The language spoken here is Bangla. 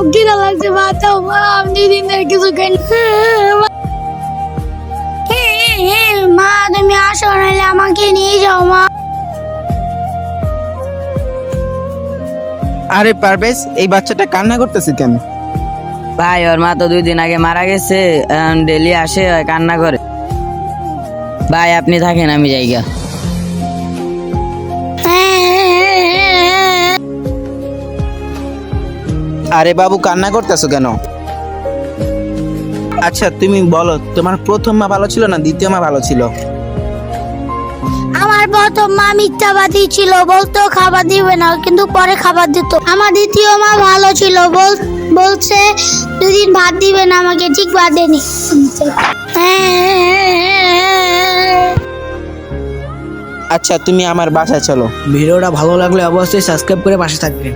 খুব খিদা লাগছে, ভাত দাও মা, আমি 2 দিন ধরে কিছু খাই না। মা তুমি আসো, নাহলে আমাকে নিয়ে যাও মা। আরে পারভেজ, এই বাচ্চাটা কান্না করতেছে কেন? ভাই ওর মা তো 2 দিন আগে মারা গেছে, ডেলি আসে আর কান্না করে। ভাই আপনি থাকেন, আমি যাইগা। আরে বাবু, কান্না করতেছো কেন? আচ্ছা তুমি বলো, তোমার প্রথম মা ভালো ছিল না দ্বিতীয় মা ভালো ছিল? আমার প্রথম মা মিথ্যাবাদী ছিল, বলতো খাবার দিবে না, কিন্তু পরে খাবার দিত। আমার দ্বিতীয় মা ভালো ছিল, বলছে 2 দিন ভাত দিবে না আমাকে, ঠিক ভাত দেনি। আচ্ছা তুমি আমার বাসায় চলো। ভিডিওটা ভালো লাগলে অবশ্যই সাবস্ক্রাইব করে পাশে থাকবে।